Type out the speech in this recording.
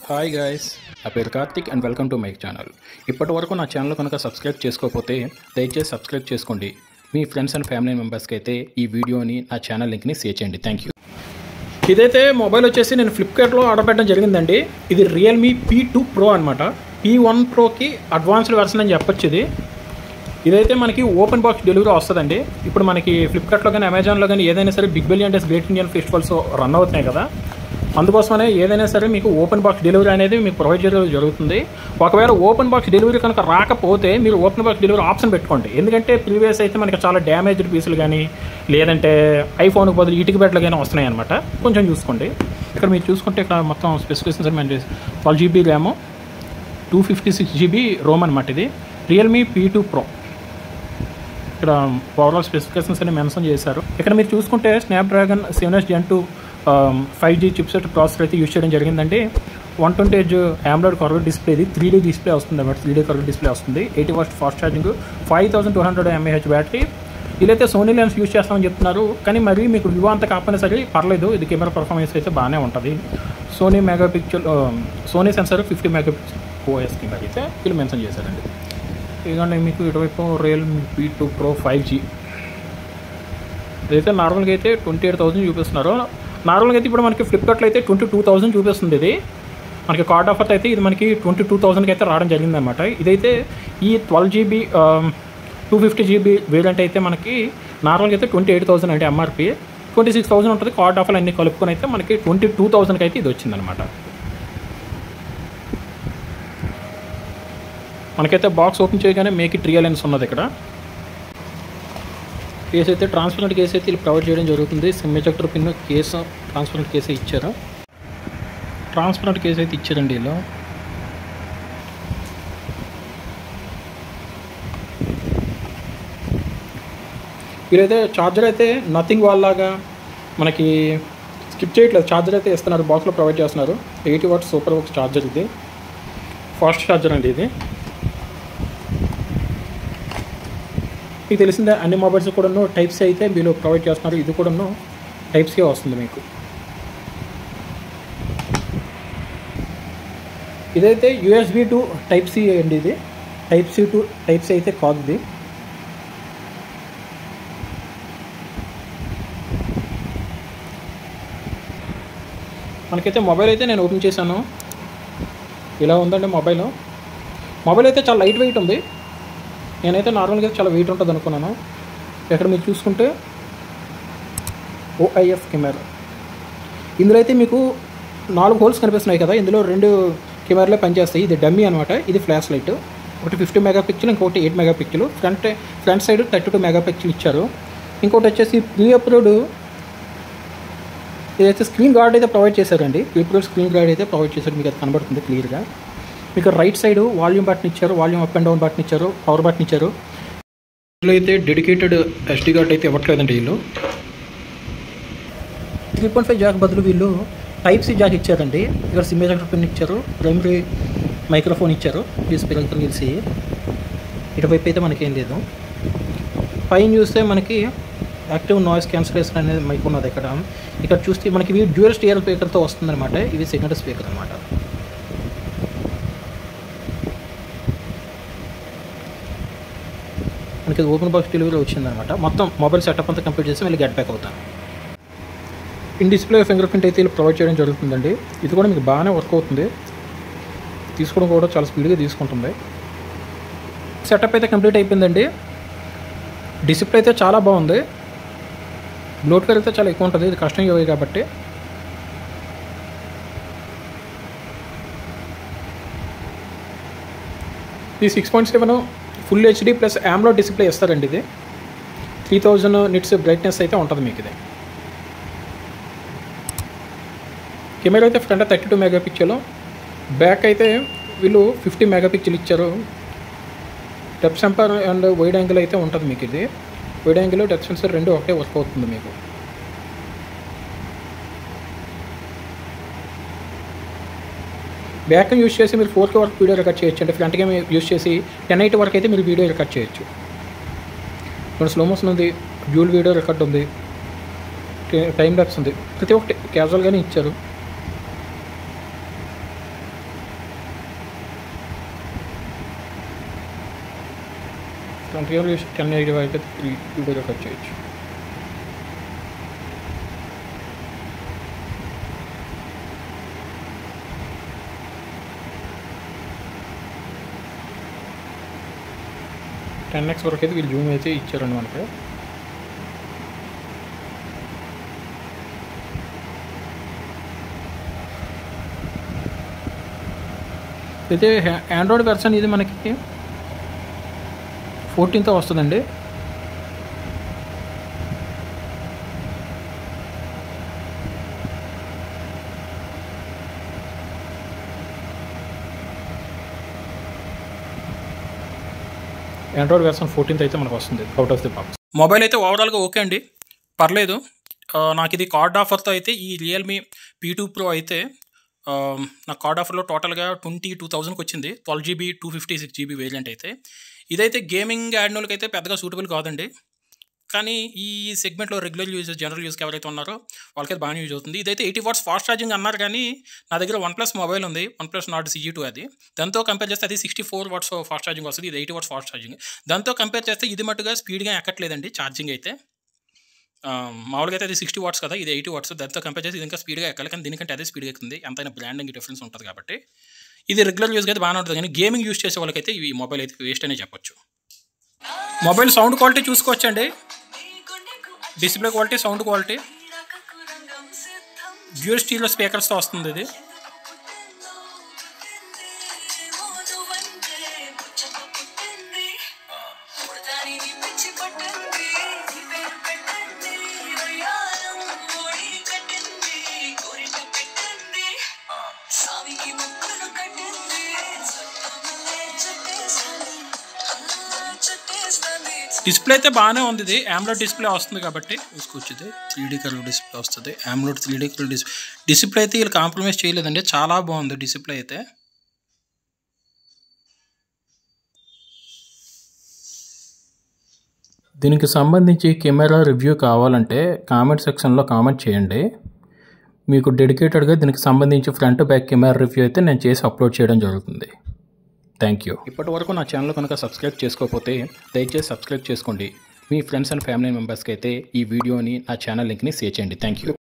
Hi guys, నా పేరు Karthik and welcome to my channel. ఇప్పటి వరకు నా ఛానల్ కనుక సబ్స్క్రైబ్ చేసుకోకపోతే దయచేసి సబ్స్క్రైబ్ చేసుకోండి. మీ ఫ్రెండ్స్ అండ్ ఫ్యామిలీ మెంబర్స్కి అయితే ఈ వీడియోని నా ఛానల్ లింక్ని షేర్ చేయండి. Thank you. ఇదైతే మొబైల్ వచ్చేసి నేను ఫ్లిప్కార్ట్లో ఆర్డర్ పెట్టడం జరిగిందండి. ఇది రియల్మీ P2 Pro అనమాట. P1 Proకి అడ్వాన్స్డ్ వెర్షన్ అని చెప్పొచ్చు. ఇదైతే మనకి ఓపెన్ బాక్స్ డెలివరీ వస్తుందండి. ఇప్పుడు మనకి ఫ్లిప్కార్ట్లో కానీ అమెజాన్లో కానీ ఏదైనా సరే big billion days great Indian festivals run అవుతున్నాయి కదా, అందుకోసమనే ఏదైనా సరే మీకు ఓపెన్ బాక్స్ డెలివరీ అనేది మీకు ప్రొవైడ్ చేయడం జరుగుతుంది. ఒకవేళ ఓపెన్ బాక్స్ డెలివరీ కనుక రాకపోతే మీరు ఓపెన్ బాక్స్ డెలివరీ ఆప్షన్ పెట్టుకోండి. ఎందుకంటే ప్రీవియస్ అయితే మనకి చాలా డ్యామేజ్డ్ పీసులు కానీ లేదంటే ఐఫోన్కి బదులు ఇటుక బెడ్లు కానీ వస్తున్నాయి అనమాట. కొంచెం చూసుకోండి. ఇక్కడ మీరు చూసుకుంటే ఇక్కడ మొత్తం specifications mention 12 GB RAM, 256 GB Rome అనమాట. ఇది రియల్మీ P2 Pro. ఇక్కడ ఓవరాల్ స్పెసిఫికేషన్స్ అని మెన్షన్ చేశారు. ఇక్కడ మీరు చూసుకుంటే Snapdragon 7S Gen 2 5G chipset processor అయితే యూజ్ చేయడం జరిగిందండి. 120Hz AMOLED కర్వ్డ్ డిస్ప్లే, ఇది 3D డిస్ప్లే వస్తుంది అన్నమాట. 3D కర్వ్డ్ డిస్ప్లే వస్తుంది. 80 watts fast charging, 5200 mAh battery. ఇదైతే సోనీ లెన్స్ యూజ్ చేస్తామని చెప్తున్నారు, కానీ మరి మీకు వివో అంత కాకపోయినా సరే పర్లేదు. ఇది కెమెరా పర్ఫార్మెన్స్ అయితే బాగానే ఉంటుంది. Sony sensor 50 megapixel OS camera అయితే వీళ్ళు మెన్షన్ చేశారండి. ఇదిగోండి మీకు ఇటువైపు రియల్మీ P2 Pro 5G. ఇదైతే నార్మల్గా అయితే 28,000 చూపిస్తున్నారు. నార్మల్గా అయితే ఇప్పుడు మనకి ఫ్లిప్కార్ట్లో అయితే 22,000 చూపిస్తుంది. ఇది మనకి కార్డ్ ఆఫర్ అయితే ఇది మనకి 22,000కి అయితే రావడం జరిగిందనమాట. ఇదైతే ఈ 12 GB 250 GB వేరియంట్ అయితే మనకి నార్మల్గా అయితే 28,000 అంటే MRP 26,000 ఉంటుంది. కార్డ్ ఆఫర్లు అన్నీ కలుపుకొని అయితే మనకి 22,000కి అయితే ఇది వచ్చిందనమాట. మనకైతే బాక్స్ ఓపెన్ చేయగానే మేక్ ఇట్ రియల్ లెన్స్ ఉన్నది. ఇక్కడ కేసు అయితే ట్రాన్స్పరెంట్ కేసు అయితే వీళ్ళు ప్రొవైడ్ చేయడం జరుగుతుంది. SIM ejector pin case transparent case ఇచ్చారు. ట్రాన్స్పరెంట్ కేసు అయితే ఇచ్చారండి వీళ్ళు. వీళ్ళైతే ఛార్జర్ అయితే నథింగ్ వాళ్ళలాగా మనకి స్కిప్ చేయట్లేదు. ఛార్జర్ అయితే ఇస్తున్నారు, బాక్స్లో ప్రొవైడ్ చేస్తున్నారు. 80 వాట్స్ సూపర్ బాక్స్ ఛార్జర్. ఇది ఫాస్ట్ ఛార్జర్ అండి. ఇది మీకు తెలిసిందే, అన్ని మొబైల్స్ కూడాను టైప్స్ అయితే వీళ్ళు ప్రొవైడ్ చేస్తున్నారు. ఇది కూడాను టైప్స్కే వస్తుంది మీకు. ఇదైతే USB to Type C అండి. ఇది Type C to Type C అయితే కాదు. ఇది మనకైతే మొబైల్ అయితే నేను ఓపెన్ చేశాను. ఇలా ఉందండి మొబైల్ అయితే చాలా లైట్ వెయిట్ ఉంది. నేనైతే నార్మల్గా చాలా వెయిట్ ఉంటుంది అనుకున్నాను. ఇక్కడ మీరు చూసుకుంటే OIF కెమెరా. ఇందులో అయితే మీకు 4 హోల్స్ కనిపిస్తున్నాయి కదా, ఇందులో 2 కెమెరాలే పనిచేస్తాయి. ఇది డమ్మీ అనమాట. ఇది ఫ్లాష్ లైట్. ఒకటి 50 మెగాపిక్సెల్, ఇంకొకటి 8 మెగాపిక్సెల్. ఫ్రంట్ సైడ్ 32 మెగాపిక్సెల్ ఇచ్చారు. ఇంకోటి వచ్చేసి ప్రీ అప్లోడ్ ఇదైతే స్క్రీన్ గార్డ్ అయితే ప్రొవైడ్ చేశారండి. ప్రీ స్క్రీన్ గార్డ్ అయితే ప్రొవైడ్ చేశారు. మీకు అది కనబడుతుంది క్లియర్గా. మీకు రైట్ సైడ్ వాల్యూమ్ బటన్ ఇచ్చారు, volume up and down button ఇచ్చారు, పవర్ బటన్ ఇచ్చారు. ఇందులో అయితే డెడికేటెడ్ SD కార్డ్ అయితే ఇవ్వట్లేదండి వీళ్ళు. 3.5 జాక్ బదులు వీళ్ళు Type C జాక్ ఇచ్చారండి. ఇక్కడ సిమ్ ఎజెక్టర్ పిన్ ఇచ్చారు, ప్రైమరీ మైక్రోఫోన్ ఇచ్చారు. డిస్ప్లే కలిసి ఇటువైపు అయితే మనకేం లేదు. పైన చూస్తే మనకి యాక్టివ్ నాయిస్ క్యాన్సిలేషన్ అనేది మైక్ ఉన్నది. ఇక్కడ చూస్తే మనకి ఇవి డ్యూయల్ స్టీరియో స్పీకర్తో వస్తుందన్నమాట. ఇది సెకండ్ స్పీకర్ అనమాట. మనకి ఓపెన్ బాక్స్ డెలివరీ వచ్చిందనమాట. మొత్తం మొబైల్ సెటప్ అంతా కంప్లీట్ చేసి మళ్ళీ గెట్ బ్యాక్ అవుతాను. ఇన్ డిస్ప్లే ఫింగర్ ప్రింట్ అయితే వీళ్ళు ప్రొవైడ్ చేయడం జరుగుతుందండి. ఇది కూడా మీకు బాగానే వర్క్ అవుతుంది. తీసుకోవడం కూడా చాలా స్పీడ్గా తీసుకుంటుంది. సెటప్ అయితే కంప్లీట్ అయిపోయిందండి. డిస్ప్లే అయితే చాలా బాగుంది. బ్లోట్వేర్ అయితే చాలా ఎక్కువ ఉంటుంది. ఇది కష్టం యూఐ కాబట్టి. ఇది 6.7 full HD plus AMOLED display ఇస్తారండి. ఇది 3000 నిట్స్ బ్రైట్నెస్ అయితే ఉంటుంది మీకు. ఇది కెమెరా అయితే ఫ్రంట్ 32 మెగాపిక్సెల్, బ్యాక్ అయితే వీళ్ళు 50 మెగాపిక్సెల్ ఇచ్చారు. Depth censor and wide angle అయితే ఉంటుంది మీకు. ఇది వైడ్ యాంగిల్, డెప్త్ సెన్సార్ రెండు ఒకటే వర్క్ అవుతుంది మీకు. బ్యాక్ యూస్ చేసి మీరు 4K వరకు వీడియో రికార్డ్ చేయొచ్చు. అంటే ఫ్రంట్ కెమెరా యూస్ చేసి 1080 వరకు అయితే మీరు వీడియో రికార్డ్ చేయొచ్చు. ఇప్పుడు స్లో మోషన్ ఉంది, డ్యూల్ వీడియో రికార్డ్ ఉంది, టైం ల్యాప్స్ ఉంది, ప్రతి ఒక్కటి క్యాజువల్గానే ఇచ్చారు. ఫ్రంట్ కెమెరా 1080 వరకు అయితే వీడియో రికార్డ్ చేయొచ్చు. టెన్ ఎక్స్ వరకు అయితే వీళ్ళు జూమ్ అయితే ఇచ్చారండి మనకి. అయితే ఆండ్రాయిడ్ వెర్షన్ ఇది మనకి 14th వస్తుందండి. ఆండ్రాయిడ్ వెర్షన్ 14th అయితే మనకు వస్తుంది out of the box. Mobile అయితే ఓవరాల్గా ఓకే అండి, పర్లేదు. నాకు ఇది కార్డ్ ఆఫర్తో అయితే ఈ రియల్మీ P2 Pro అయితే నాకు కార్డ్ ఆఫర్లో టోటల్గా 22,000కి వచ్చింది. 12GB 256GB వేరియంట్ అయితే. ఇదైతే గేమింగ్ యాడ్నోళ్ళకి అయితే పెద్దగా సూటబుల్ కాదండి, కానీ ఈ సెగ్మెంట్లో రెగ్యులర్ యూజర్స్, జనరల్ యూజర్స్ ఎవరైతే ఉన్నారో వాళ్ళకైతే బాగా యూజ్ అవుతుంది. ఇదైతే 80 watts ఫాస్ట్ ఛార్జింగ్ అన్నారు, కానీ నా దగ్గర OnePlus మొబైల్ ఉంది, OnePlus Nord CE2 అది. దాంతో కంపేర్ చేస్తే అది 64 watts ఫాస్ట్ ఛార్జింగ్ వస్తుంది, ఇది 80 watts ఫాస్ట్ ఛార్జింగ్. దాంతో కంపేర్ చేస్తే ఇది మట్టుగా స్పీడ్గా ఎక్కట్లేదండి ఛార్జింగ్ అయితే. మామూలుగా అయితే అది 60 watts కదా, ఇది 80 watts. దాంతో కంపేర్ చేసి ఇది ఇంకా స్పీడ్గా ఎక్కాలి, కానీ దీనికంటే అదే స్పీడ్గా ఎక్కుతుంది. ఎంతైనా బ్రాండింగ్ డిఫరెన్స్ ఉంటుంది కాబట్టి ఇది రెగ్యులర్ యూజ్గా అయితే బాగానే ఉంటుంది, కానీ గేమింగ్ యూజ్ చేసే వాళ్ళకైతే ఈ మొబైల్ అయితే వేస్ట్ అనే చెప్పొచ్చు. మొబైల్ సౌండ్ క్వాలిటీ చూసుకోవచ్చండి, display quality, sound quality. Dual stereo స్పీకర్స్తో వస్తుంది ఇది. డిస్ప్లే అయితే బాగానే ఉంది, ఇది AMOLED డిస్ప్లే వస్తుంది కాబట్టి చూసుకోవచ్చు. 3D కలర్ డిస్ప్లే వస్తుంది, AMOLED 3D కలర్ డిస్ప్లే అయితే వీళ్ళు కాంప్రమైజ్ చేయలేదండి, చాలా బాగుంది డిస్ప్లే అయితే. దీనికి సంబంధించి కెమెరా రివ్యూ కావాలంటే కామెంట్ సెక్షన్లో కామెంట్ చేయండి. మీకు డెడికేటెడ్గా దీనికి సంబంధించి ఫ్రంట్ బ్యాక్ కెమెరా రివ్యూ అయితే నేను చేసి అప్లోడ్ చేయడం జరుగుతుంది. Thank you. ఇప్పటి వరకు నా ఛానల్ కనుక సబ్స్క్రైబ్ చేసుకోకపోతే దయచేసి సబ్స్క్రైబ్ చేసుకోండి. మీ ఫ్రెండ్స్ అండ్ ఫ్యామిలీ మెంబర్స్కి అయితే ఈ వీడియోని, నా ఛానల్ లింక్ని షేర్ చేయండి. Thank you.